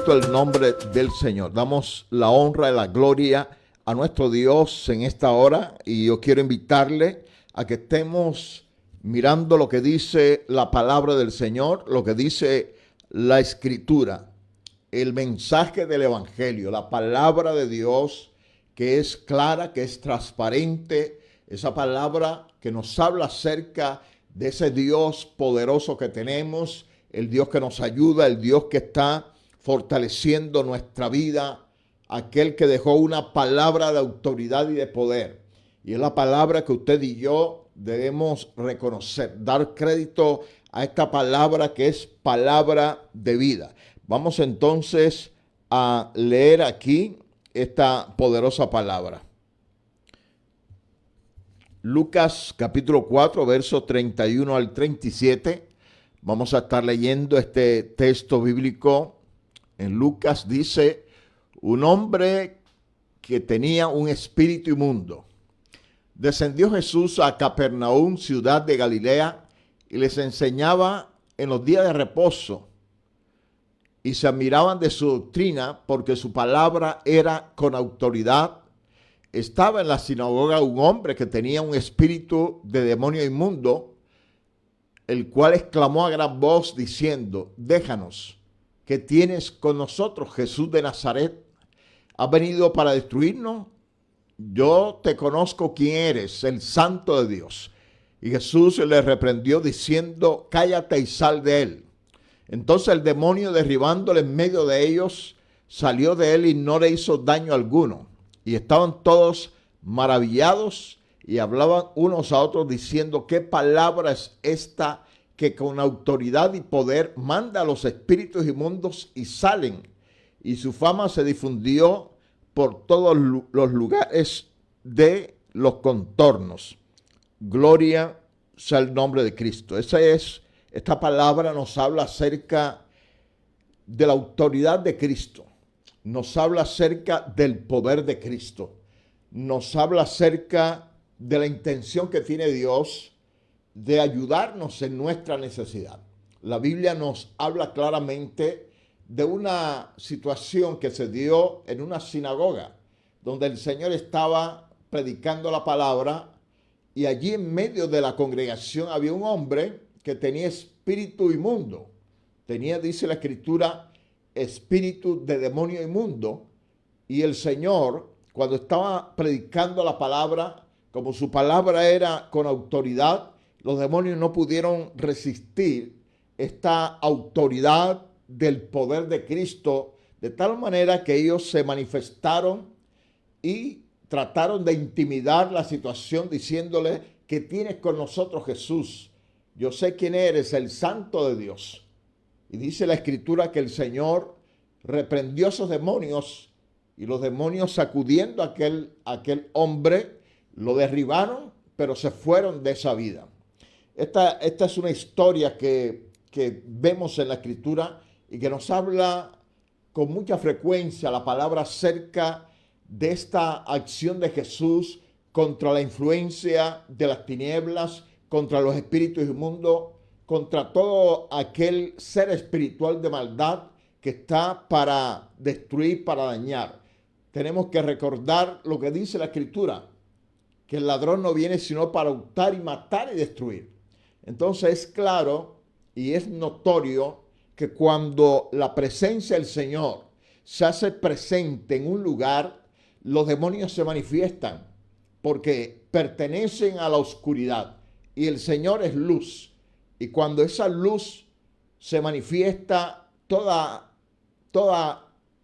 El nombre del Señor. Damos la honra y la gloria a nuestro Dios en esta hora y yo quiero invitarle a que estemos mirando lo que dice la palabra del Señor, lo que dice la Escritura, el mensaje del Evangelio, la palabra de Dios que es clara, que es transparente, esa palabra que nos habla acerca de ese Dios poderoso que tenemos, el Dios que nos ayuda, el Dios que está fortaleciendo nuestra vida, aquel que dejó una palabra de autoridad y de poder. Y es la palabra que usted y yo debemos reconocer, dar crédito a esta palabra que es palabra de vida. Vamos entonces a leer aquí esta poderosa palabra. Lucas capítulo 4, versos 31 al 37. Vamos a estar leyendo este texto bíblico. En Lucas dice, un hombre que tenía un espíritu inmundo. Descendió Jesús a Capernaum, ciudad de Galilea, y les enseñaba en los días de reposo. Y se admiraban de su doctrina, porque su palabra era con autoridad. Estaba en la sinagoga un hombre que tenía un espíritu de demonio inmundo, el cual exclamó a gran voz diciendo, déjanos. ¿Qué tienes con nosotros, Jesús de Nazaret? ¿Has venido para destruirnos? Yo te conozco quién eres, el Santo de Dios. Y Jesús le reprendió diciendo, cállate y sal de él. Entonces el demonio, derribándole en medio de ellos, salió de él y no le hizo daño alguno. Y estaban todos maravillados y hablaban unos a otros diciendo, ¿qué palabra es esta que con autoridad y poder manda a los espíritus inmundos y salen? Y su fama se difundió por todos los lugares de los contornos. Gloria sea el nombre de Cristo. Esta palabra nos habla acerca de la autoridad de Cristo. Nos habla acerca del poder de Cristo. Nos habla acerca de la intención que tiene Dios de ayudarnos en nuestra necesidad. La Biblia nos habla claramente de una situación que se dio en una sinagoga, donde el Señor estaba predicando la palabra y allí en medio de la congregación había un hombre que tenía espíritu inmundo. Tenía, dice la Escritura, espíritu de demonio inmundo. Y el Señor, cuando estaba predicando la palabra, como su palabra era con autoridad, los demonios no pudieron resistir esta autoridad del poder de Cristo, de tal manera que ellos se manifestaron y trataron de intimidar la situación diciéndole, ¿qué tienes con nosotros, Jesús? Yo sé quién eres, el Santo de Dios. Y dice la Escritura que el Señor reprendió a esos demonios y los demonios, sacudiendo a aquel hombre, lo derribaron, pero se fueron de esa vida. Esta es una historia que vemos en la Escritura y que nos habla con mucha frecuencia la palabra acerca de esta acción de Jesús contra la influencia de las tinieblas, contra los espíritus inmundos, contra todo aquel ser espiritual de maldad que está para destruir, para dañar. Tenemos que recordar lo que dice la Escritura, que el ladrón no viene sino para hurtar y matar y destruir. Entonces es claro y es notorio que cuando la presencia del Señor se hace presente en un lugar, los demonios se manifiestan porque pertenecen a la oscuridad y el Señor es luz. Y cuando esa luz se manifiesta, toda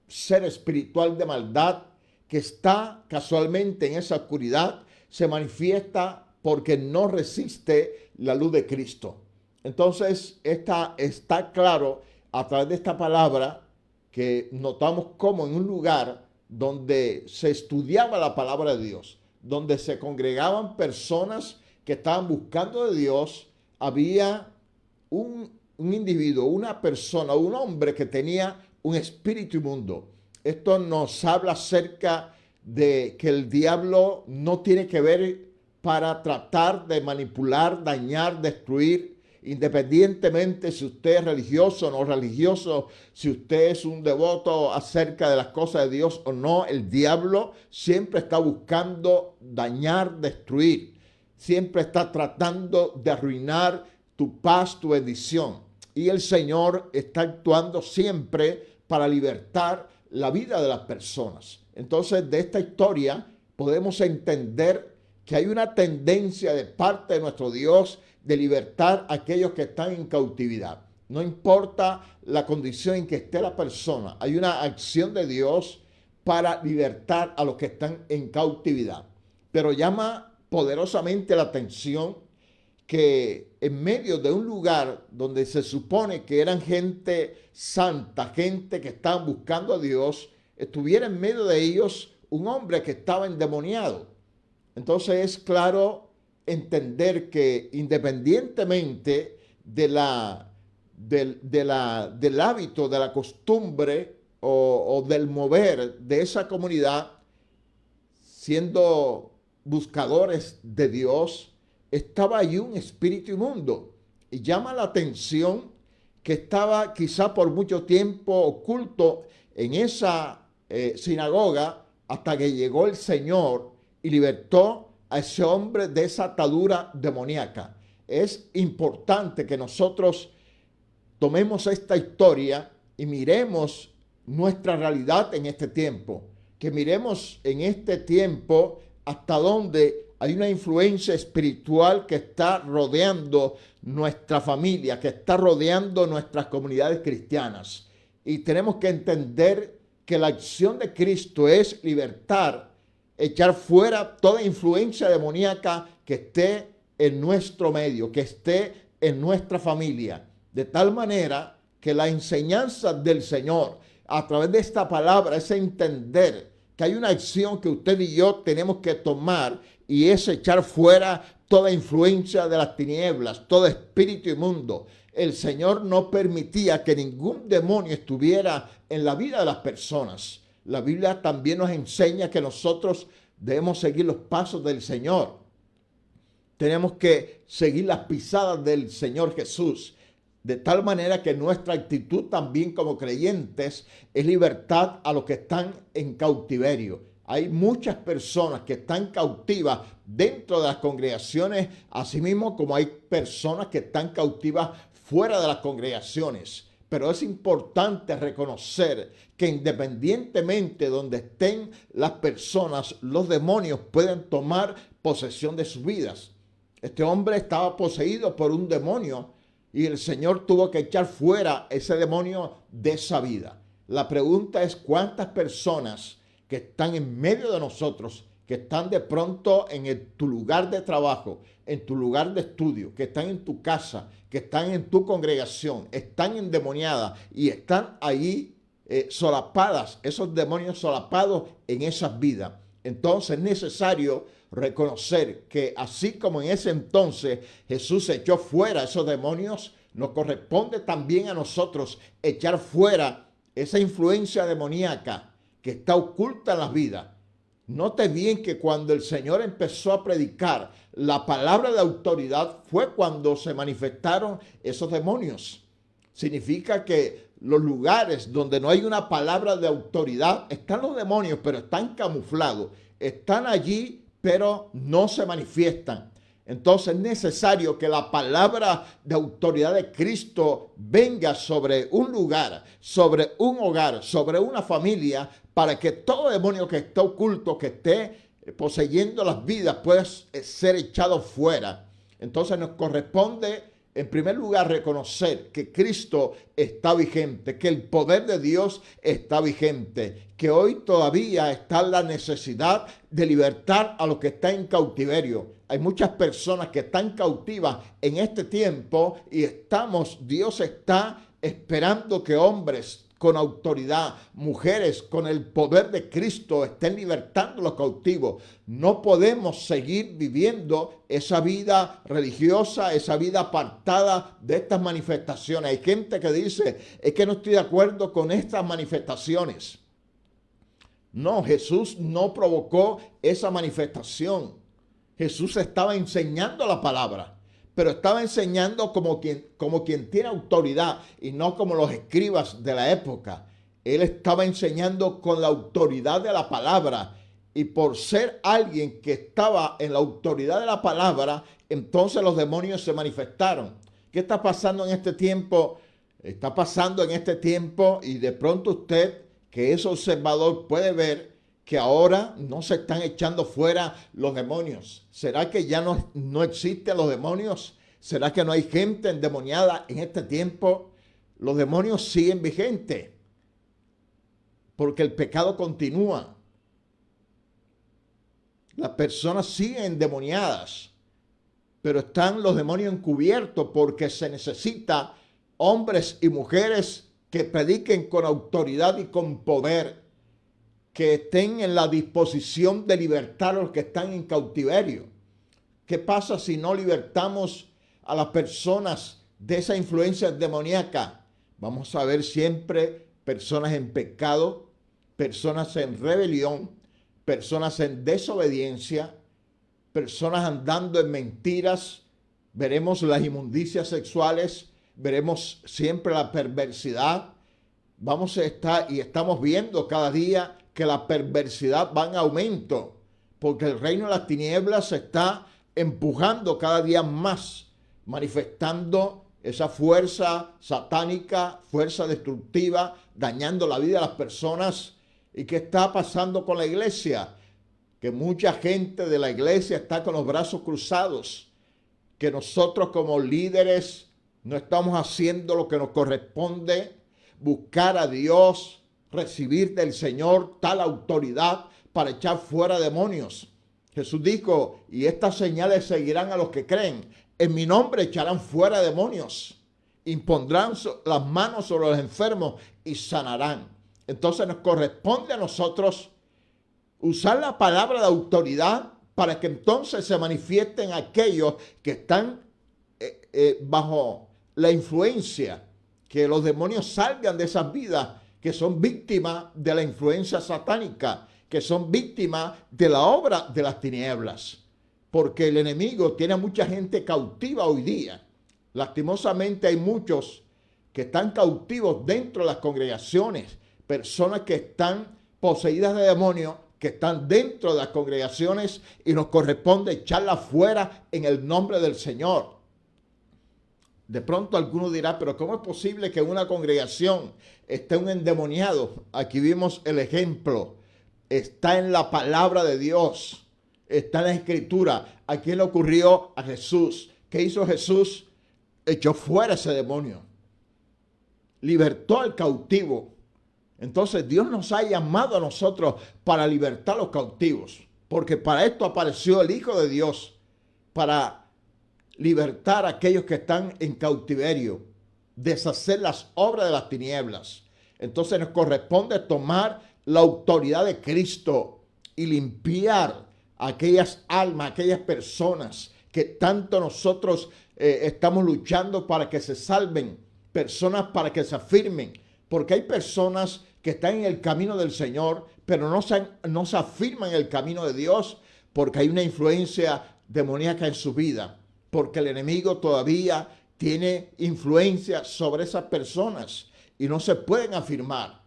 ser espiritual de maldad que está casualmente en esa oscuridad se manifiesta porque no resiste la luz de Cristo. Entonces está claro a través de esta palabra que notamos como en un lugar donde se estudiaba la palabra de Dios, donde se congregaban personas que estaban buscando de Dios, había un individuo, una persona, un hombre que tenía un espíritu inmundo. Esto nos habla acerca de que el diablo no tiene que ver para tratar de manipular, dañar, destruir Independientemente si usted es religioso o no religioso, si usted es un devoto acerca de las cosas de Dios o no, el diablo siempre está buscando dañar, destruir. Siempre está tratando de arruinar tu paz, tu bendición. Y el Señor está actuando siempre para libertar la vida de las personas. Entonces, de esta historia podemos entender que hay una tendencia de parte de nuestro Dios de libertar a aquellos que están en cautividad. No importa la condición en que esté la persona, hay una acción de Dios para libertar a los que están en cautividad. Pero llama poderosamente la atención que en medio de un lugar donde se supone que eran gente santa, gente que estaban buscando a Dios, estuviera en medio de ellos un hombre que estaba endemoniado. Entonces es claro entender que independientemente del hábito, de la costumbre o del mover de esa comunidad, siendo buscadores de Dios, estaba allí un espíritu inmundo. Y llama la atención que estaba quizá por mucho tiempo oculto en esa sinagoga hasta que llegó el Señor y libertó a ese hombre de esa atadura demoníaca. Es importante que nosotros tomemos esta historia y miremos nuestra realidad en este tiempo, que miremos en este tiempo hasta dónde hay una influencia espiritual que está rodeando nuestra familia, que está rodeando nuestras comunidades cristianas. Y tenemos que entender que la acción de Cristo es libertar, echar fuera toda influencia demoníaca que esté en nuestro medio, que esté en nuestra familia. De tal manera que la enseñanza del Señor a través de esta palabra es entender que hay una acción que usted y yo tenemos que tomar y es echar fuera toda influencia de las tinieblas, todo espíritu inmundo. El Señor no permitía que ningún demonio estuviera en la vida de las personas. La Biblia también nos enseña que nosotros debemos seguir los pasos del Señor. Tenemos que seguir las pisadas del Señor Jesús. De tal manera que nuestra actitud también como creyentes es libertad a los que están en cautiverio. Hay muchas personas que están cautivas dentro de las congregaciones, asimismo como hay personas que están cautivas fuera de las congregaciones. Pero es importante reconocer que independientemente de donde estén las personas, los demonios pueden tomar posesión de sus vidas. Este hombre estaba poseído por un demonio y el Señor tuvo que echar fuera ese demonio de esa vida. La pregunta es cuántas personas que están en medio de nosotros, que están de pronto en tu lugar de trabajo, en tu lugar de estudio, que están en tu casa, que están en tu congregación, están endemoniadas y están ahí solapadas, esos demonios solapados en esas vidas. Entonces es necesario reconocer que así como en ese entonces Jesús echó fuera esos demonios, nos corresponde también a nosotros echar fuera esa influencia demoníaca que está oculta en las vidas. Note bien que cuando el Señor empezó a predicar la palabra de autoridad fue cuando se manifestaron esos demonios. Significa que los lugares donde no hay una palabra de autoridad, están los demonios, pero están camuflados. Están allí, pero no se manifiestan. Entonces es necesario que la palabra de autoridad de Cristo venga sobre un lugar, sobre un hogar, sobre una familia, para que todo demonio que esté oculto, que esté poseyendo las vidas, pueda ser echado fuera. Entonces nos corresponde, en primer lugar, reconocer que Cristo está vigente, que el poder de Dios está vigente, que hoy todavía está la necesidad de libertar a los que están en cautiverio. Hay muchas personas que están cautivas en este tiempo y Dios está esperando que hombres con autoridad, mujeres con el poder de Cristo estén libertando a los cautivos. No podemos seguir viviendo esa vida religiosa, esa vida apartada de estas manifestaciones. Hay gente que dice, es que no estoy de acuerdo con estas manifestaciones. No, Jesús no provocó esa manifestación. Jesús estaba enseñando la palabra. pero estaba enseñando como quien tiene autoridad y no como los escribas de la época. Él estaba enseñando con la autoridad de la palabra, y por ser alguien que estaba en la autoridad de la palabra, entonces los demonios se manifestaron. ¿Qué está pasando en este tiempo? Está pasando en este tiempo, y de pronto usted, que es observador, puede ver que ahora no se están echando fuera los demonios. ¿Será que ya no existen los demonios? ¿Será que no hay gente endemoniada en este tiempo? Los demonios siguen vigentes porque el pecado continúa. Las personas siguen endemoniadas, pero están los demonios encubiertos porque se necesita hombres y mujeres que prediquen con autoridad y con poder, que estén en la disposición de libertar a los que están en cautiverio. ¿Qué pasa si no libertamos a las personas de esa influencia demoníaca? Vamos a ver siempre personas en pecado, personas en rebelión, personas en desobediencia, personas andando en mentiras. Veremos las inmundicias sexuales, veremos siempre la perversidad. Vamos a estar y estamos viendo cada día que la perversidad va en aumento, porque el reino de las tinieblas se está empujando cada día más, manifestando esa fuerza satánica, fuerza destructiva, dañando la vida de las personas. ¿Y qué está pasando con la iglesia? Que mucha gente de la iglesia está con los brazos cruzados, que nosotros como líderes no estamos haciendo lo que nos corresponde, buscar a Dios, recibir del Señor tal autoridad para echar fuera demonios. Jesús dijo, y estas señales seguirán a los que creen. En mi nombre echarán fuera demonios, impondrán las manos sobre los enfermos y sanarán. Entonces nos corresponde a nosotros usar la palabra de autoridad para que entonces se manifiesten aquellos que están bajo la influencia, que los demonios salgan de esas vidas, que son víctimas de la influencia satánica, que son víctimas de la obra de las tinieblas. Porque el enemigo tiene a mucha gente cautiva hoy día. Lastimosamente hay muchos que están cautivos dentro de las congregaciones, personas que están poseídas de demonios, que están dentro de las congregaciones, y nos corresponde echarlas fuera en el nombre del Señor. De pronto alguno dirá, pero ¿cómo es posible que en una congregación esté un endemoniado? Aquí vimos el ejemplo. Está en la palabra de Dios, está en la escritura. ¿A quién le ocurrió? A Jesús. ¿Qué hizo Jesús? Echó fuera ese demonio, libertó al cautivo. Entonces Dios nos ha llamado a nosotros para libertar a los cautivos, porque para esto apareció el Hijo de Dios, para libertar a aquellos que están en cautiverio, deshacer las obras de las tinieblas. Entonces nos corresponde tomar la autoridad de Cristo y limpiar aquellas almas, aquellas personas que tanto nosotros estamos luchando para que se salven, personas para que se afirmen, porque hay personas que están en el camino del Señor, pero no se afirman en el camino de Dios, porque hay una influencia demoníaca en su vida, porque el enemigo todavía tiene influencia sobre esas personas y no se pueden afirmar.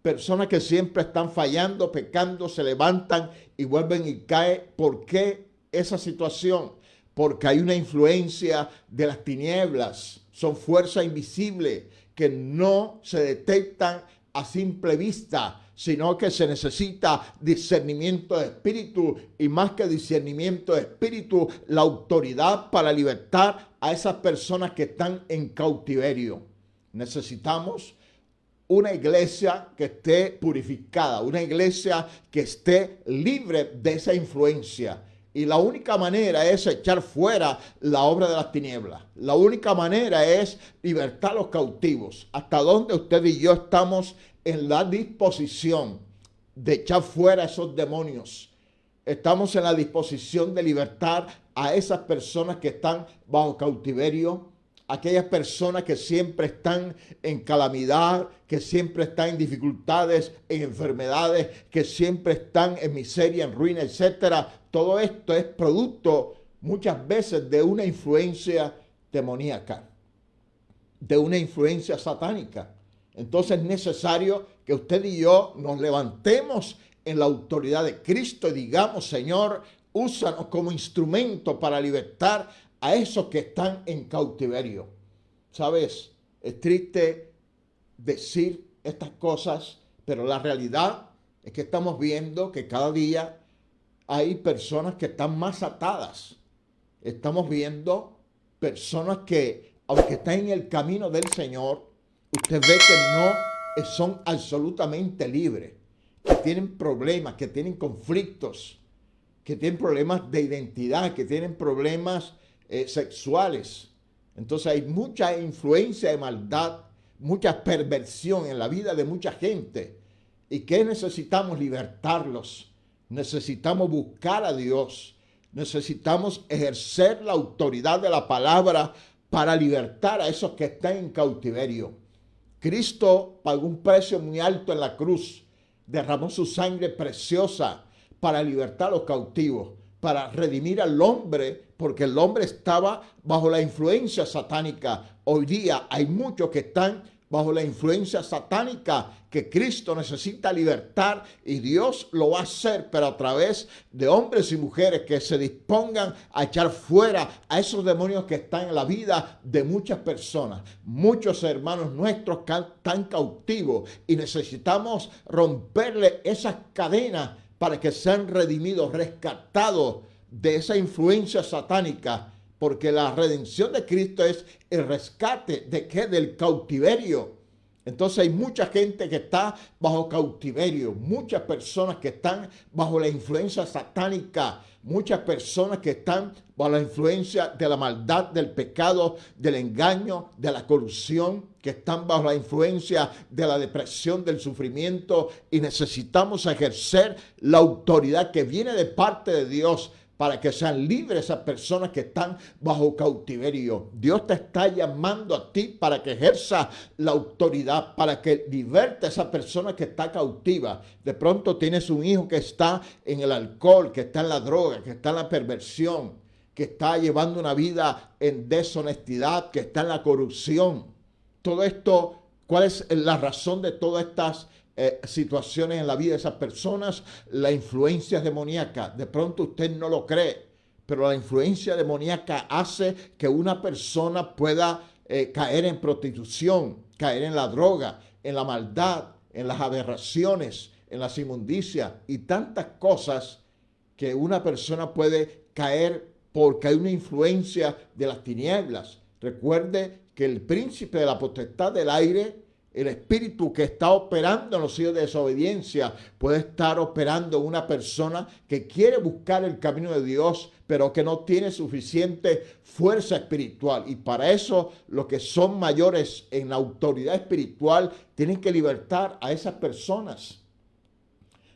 Personas que siempre están fallando, pecando, se levantan y vuelven y caen. ¿Por qué esa situación? Porque hay una influencia de las tinieblas. Son fuerzas invisibles que no se detectan a simple vista, sino que se necesita discernimiento de espíritu, y más que discernimiento de espíritu, la autoridad para libertar a esas personas que están en cautiverio. Necesitamos una iglesia que esté purificada, una iglesia que esté libre de esa influencia. Y la única manera es echar fuera la obra de las tinieblas. La única manera es libertar a los cautivos. ¿Hasta dónde usted y yo estamos en la disposición de echar fuera esos demonios? Estamos en la disposición de libertar a esas personas que están bajo cautiverio, aquellas personas que siempre están en calamidad, que siempre están en dificultades, en enfermedades, que siempre están en miseria, en ruina, etcétera. Todo esto es producto muchas veces de una influencia demoníaca, de una influencia satánica. Entonces es necesario que usted y yo nos levantemos en la autoridad de Cristo y digamos: Señor, úsanos como instrumento para libertar a esos que están en cautiverio. ¿Sabes? Es triste decir estas cosas, pero la realidad es que estamos viendo que cada día hay personas que están más atadas. Estamos viendo personas que, aunque están en el camino del Señor, usted ve que no son absolutamente libres, que tienen problemas, que tienen conflictos, que tienen problemas de identidad, que tienen problemas sexuales. Entonces hay mucha influencia de maldad, mucha perversión en la vida de mucha gente. ¿Y qué necesitamos? Libertarlos. Necesitamos buscar a Dios. Necesitamos ejercer la autoridad de la palabra para libertar a esos que están en cautiverio. Cristo pagó un precio muy alto en la cruz. Derramó su sangre preciosa para libertar a los cautivos, para redimir al hombre, porque el hombre estaba bajo la influencia satánica. Hoy día hay muchos que están bajo la influencia satánica que Cristo necesita libertar, y Dios lo va a hacer, pero a través de hombres y mujeres que se dispongan a echar fuera a esos demonios que están en la vida de muchas personas. Muchos hermanos nuestros están cautivos y necesitamos romperle esas cadenas para que sean redimidos, rescatados de esa influencia satánica, porque la redención de Cristo es el rescate de ¿qué? Del cautiverio. Entonces hay mucha gente que está bajo cautiverio, muchas personas que están bajo la influencia satánica, muchas personas que están bajo la influencia de la maldad, del pecado, del engaño, de la corrupción, que están bajo la influencia de la depresión, del sufrimiento, y necesitamos ejercer la autoridad que viene de parte de Dios para que sean libres esas personas que están bajo cautiverio. Dios te está llamando a ti para que ejerza la autoridad, para que liberte a esa persona que está cautiva. De pronto tienes un hijo que está en el alcohol, que está en la droga, que está en la perversión, que está llevando una vida en deshonestidad, que está en la corrupción. Todo esto, ¿cuál es la razón de todas estas situaciones en la vida de esas personas? La influencia demoníaca. De pronto usted no lo cree, pero la influencia demoníaca hace que una persona pueda caer en prostitución, caer en la droga, en la maldad, en las aberraciones, en las inmundicias y tantas cosas que una persona puede caer porque hay una influencia de las tinieblas. Recuerde que el príncipe de la potestad del aire, el espíritu que está operando en los hijos de desobediencia, puede estar operando en una persona que quiere buscar el camino de Dios, pero que no tiene suficiente fuerza espiritual. Y para eso los que son mayores en la autoridad espiritual tienen que libertar a esas personas.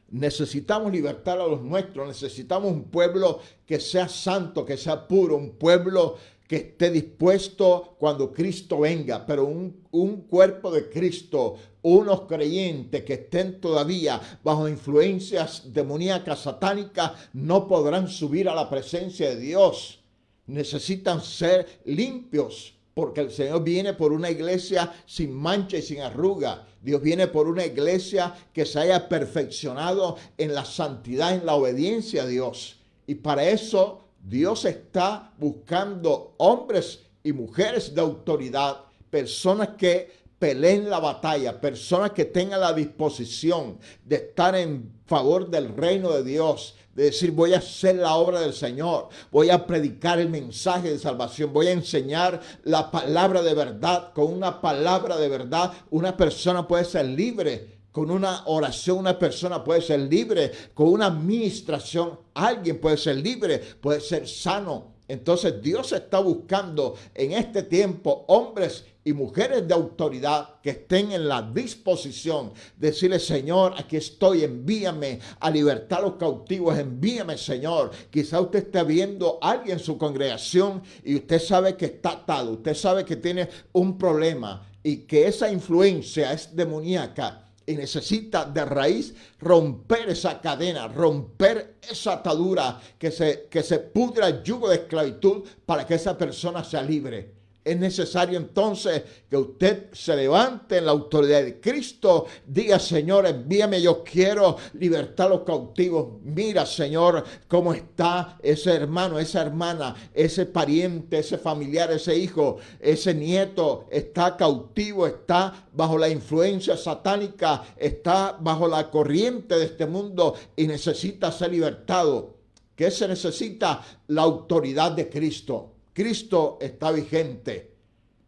Necesitamos libertar a los nuestros, necesitamos un pueblo que sea santo, que sea puro, un pueblo que esté dispuesto cuando Cristo venga, pero un cuerpo de Cristo, unos creyentes que estén todavía bajo influencias demoníacas, satánicas, no podrán subir a la presencia de Dios. Necesitan ser limpios, porque el Señor viene por una iglesia sin mancha y sin arruga. Dios viene por una iglesia que se haya perfeccionado en la santidad, en la obediencia a Dios. Y para eso Dios está buscando hombres y mujeres de autoridad, personas que peleen la batalla, personas que tengan la disposición de estar en favor del reino de Dios, de decir: voy a hacer la obra del Señor, voy a predicar el mensaje de salvación, voy a enseñar la palabra de verdad. Con una palabra de verdad una persona puede ser libre. Con una oración una persona puede ser libre. Con una administración alguien puede ser libre, puede ser sano. Entonces Dios está buscando en este tiempo hombres y mujeres de autoridad que estén en la disposición de decirle: Señor, aquí estoy, envíame a libertar a los cautivos, envíame, Señor. Quizá usted esté viendo a alguien en su congregación y usted sabe que está atado, usted sabe que tiene un problema y que esa influencia es demoníaca, y necesita de raíz romper esa cadena, romper esa atadura, que se pudra el yugo de esclavitud para que esa persona sea libre. Es necesario entonces que usted se levante en la autoridad de Cristo, diga: Señor, envíame, yo quiero libertar a los cautivos. Mira, Señor, cómo está ese hermano, esa hermana, ese pariente, ese familiar, ese hijo, ese nieto, está cautivo, está bajo la influencia satánica, está bajo la corriente de este mundo y necesita ser libertado. ¿Qué se necesita? La autoridad de Cristo. Cristo está vigente.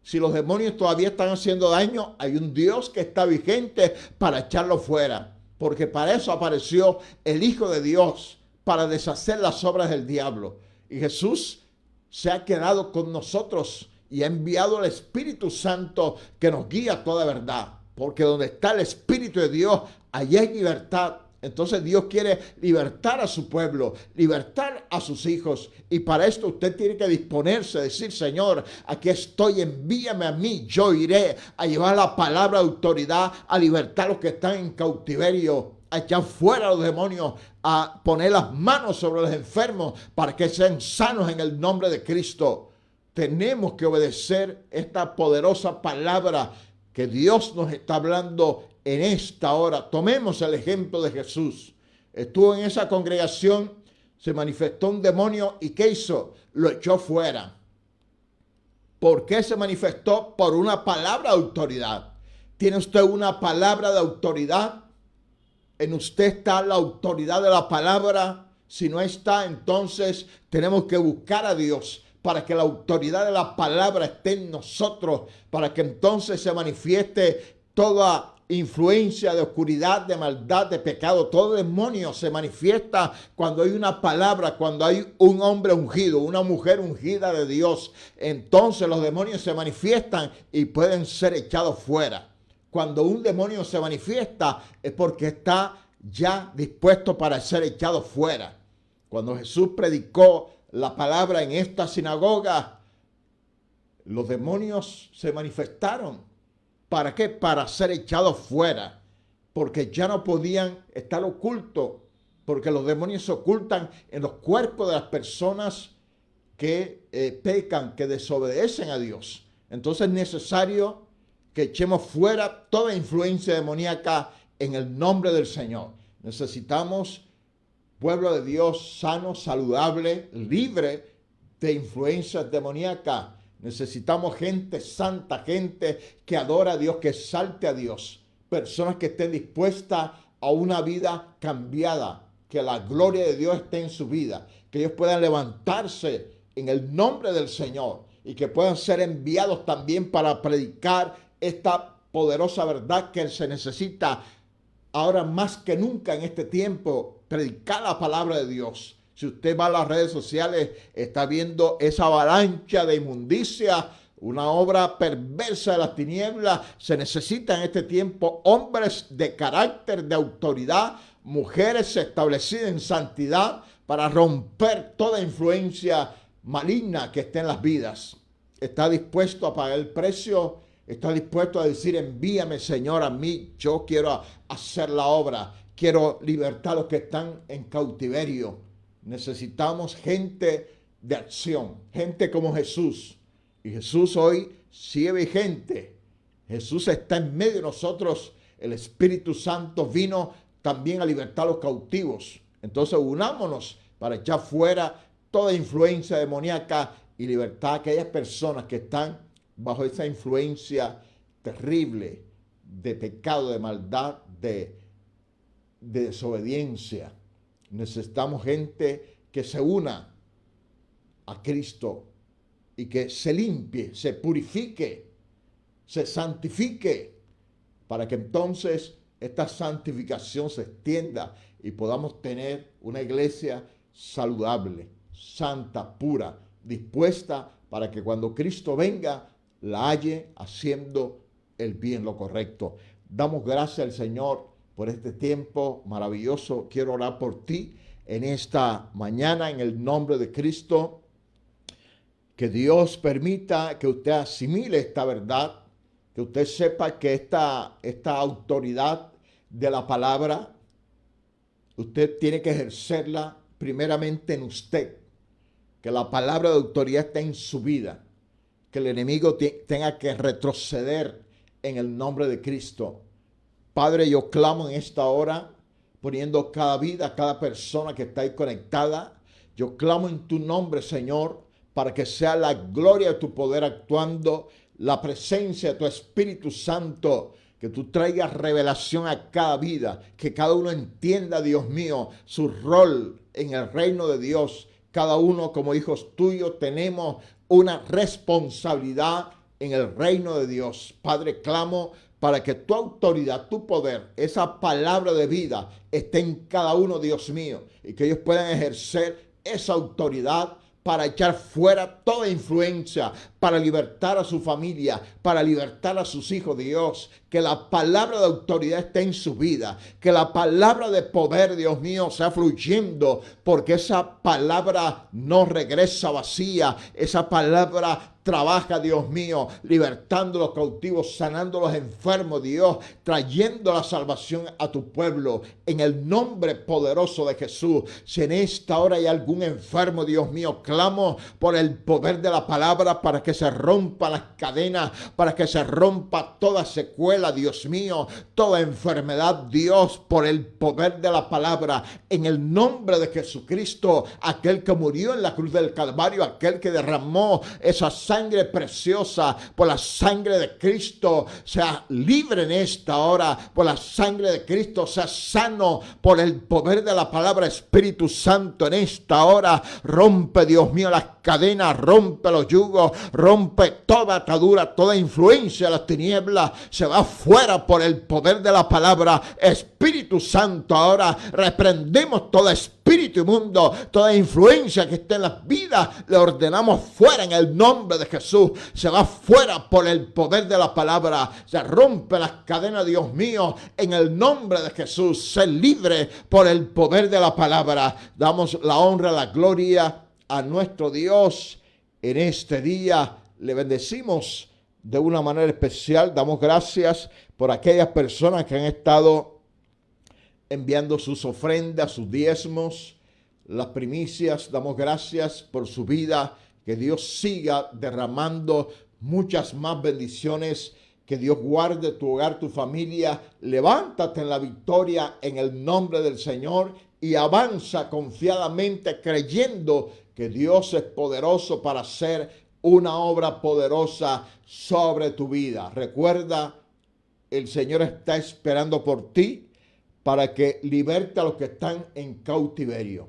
Si los demonios todavía están haciendo daño, hay un Dios que está vigente para echarlo fuera. Porque para eso apareció el Hijo de Dios, para deshacer las obras del diablo. Y Jesús se ha quedado con nosotros y ha enviado al Espíritu Santo que nos guía a toda verdad. Porque donde está el Espíritu de Dios, allí hay libertad. Entonces Dios quiere libertar a su pueblo, libertar a sus hijos. Y para esto usted tiene que disponerse, decir: Señor, aquí estoy, envíame a mí. Yo iré a llevar la palabra de autoridad, a libertar a los que están en cautiverio, a echar fuera a los demonios, a poner las manos sobre los enfermos para que sean sanos en el nombre de Cristo. Tenemos que obedecer esta poderosa palabra que Dios nos está hablando en esta hora. Tomemos el ejemplo de Jesús. Estuvo en esa congregación, se manifestó un demonio y ¿qué hizo? Lo echó fuera. ¿Por qué se manifestó? Por una palabra de autoridad. ¿Tiene usted una palabra de autoridad? ¿En usted está la autoridad de la palabra? Si no está, entonces tenemos que buscar a Dios para que la autoridad de la palabra esté en nosotros, para que entonces se manifieste toda influencia de oscuridad, de maldad, de pecado. Todo demonio se manifiesta cuando hay una palabra, cuando hay un hombre ungido, una mujer ungida de Dios. Entonces los demonios se manifiestan y pueden ser echados fuera. Cuando un demonio se manifiesta es porque está ya dispuesto para ser echado fuera. Cuando Jesús predicó la palabra en esta sinagoga, los demonios se manifestaron. ¿Para qué? Para ser echados fuera, porque ya no podían estar ocultos, porque los demonios se ocultan en los cuerpos de las personas que pecan, que desobedecen a Dios. Entonces es necesario que echemos fuera toda influencia demoníaca en el nombre del Señor. Necesitamos pueblo de Dios sano, saludable, libre de influencias demoníacas. Necesitamos gente santa, gente que adora a Dios, que exalte a Dios. Personas que estén dispuestas a una vida cambiada, que la gloria de Dios esté en su vida, que ellos puedan levantarse en el nombre del Señor y que puedan ser enviados también para predicar esta poderosa verdad que se necesita ahora más que nunca en este tiempo, predicar la palabra de Dios. Si usted va a las redes sociales, está viendo esa avalancha de inmundicia, una obra perversa de las tinieblas. Se necesita en este tiempo hombres de carácter, de autoridad, mujeres establecidas en santidad para romper toda influencia maligna que esté en las vidas. Está dispuesto a pagar el precio. Está dispuesto a decir: envíame, Señor, a mí. Yo quiero hacer la obra. Quiero libertar a los que están en cautiverio. Necesitamos gente de acción, gente como Jesús. Y Jesús hoy sigue vigente. Jesús está en medio de nosotros. El Espíritu Santo vino también a libertar a los cautivos. Entonces unámonos para echar fuera toda influencia demoníaca y libertar a aquellas personas que están bajo esa influencia terrible de pecado, de maldad, de desobediencia. Necesitamos gente que se una a Cristo y que se limpie, se purifique, se santifique, para que entonces esta santificación se extienda y podamos tener una iglesia saludable, santa, pura, dispuesta para que cuando Cristo venga la halle haciendo el bien, lo correcto. Damos gracias al Señor por este tiempo maravilloso. Quiero orar por ti en esta mañana en el nombre de Cristo. Que Dios permita que usted asimile esta verdad, que usted sepa que esta autoridad de la palabra, usted tiene que ejercerla primeramente en usted. Que la palabra de autoridad esté en su vida. Que el enemigo tenga que retroceder en el nombre de Cristo. Padre, yo clamo en esta hora, poniendo cada vida, cada persona que está ahí conectada. Yo clamo en tu nombre, Señor, para que sea la gloria de tu poder actuando, la presencia de tu Espíritu Santo, que tú traigas revelación a cada vida, que cada uno entienda, Dios mío, su rol en el reino de Dios. Cada uno como hijos tuyos tenemos una responsabilidad en el reino de Dios. Padre, clamo para que tu autoridad, tu poder, esa palabra de vida esté en cada uno, Dios mío, y que ellos puedan ejercer esa autoridad para echar fuera toda influencia, para libertar a su familia, para libertar a sus hijos, Dios. Que la palabra de autoridad esté en su vida, que la palabra de poder, Dios mío, sea fluyendo, porque esa palabra no regresa vacía, esa palabra trabaja, Dios mío, libertando a los cautivos, sanando a los enfermos, Dios, trayendo la salvación a tu pueblo, en el nombre poderoso de Jesús. Si en esta hora hay algún enfermo, Dios mío, clamo por el poder de la palabra para que se rompan las cadenas, para que se rompa toda secuela, Dios mío, toda enfermedad, Dios, por el poder de la palabra, en el nombre de Jesucristo, aquel que murió en la cruz del Calvario, aquel que derramó esa sangre preciosa, por la sangre de Cristo, sea libre en esta hora, por la sangre de Cristo, sea sano por el poder de la palabra. Espíritu Santo, en esta hora, rompe, Dios mío, las cadenas, rompe los yugos, rompe toda atadura, toda influencia de las tinieblas, se va fuera por el poder de la palabra. Espíritu Santo, ahora reprendemos todo espíritu inmundo, toda influencia que esté en las vidas, le ordenamos fuera en el nombre de Jesús. Se va fuera por el poder de la palabra, se rompe las cadenas, Dios mío, en el nombre de Jesús. Sé libre por el poder de la palabra. Damos la honra, la gloria a nuestro Dios en este día. Le bendecimos de una manera especial. Damos gracias por aquellas personas que han estado enviando sus ofrendas, sus diezmos, las primicias. Damos gracias por su vida. Que Dios siga derramando muchas más bendiciones. Que Dios guarde tu hogar, tu familia. Levántate en la victoria en el nombre del Señor y avanza confiadamente creyendo que Dios es poderoso para hacer una obra poderosa sobre tu vida. Recuerda, el Señor está esperando por ti para que liberte a los que están en cautiverio.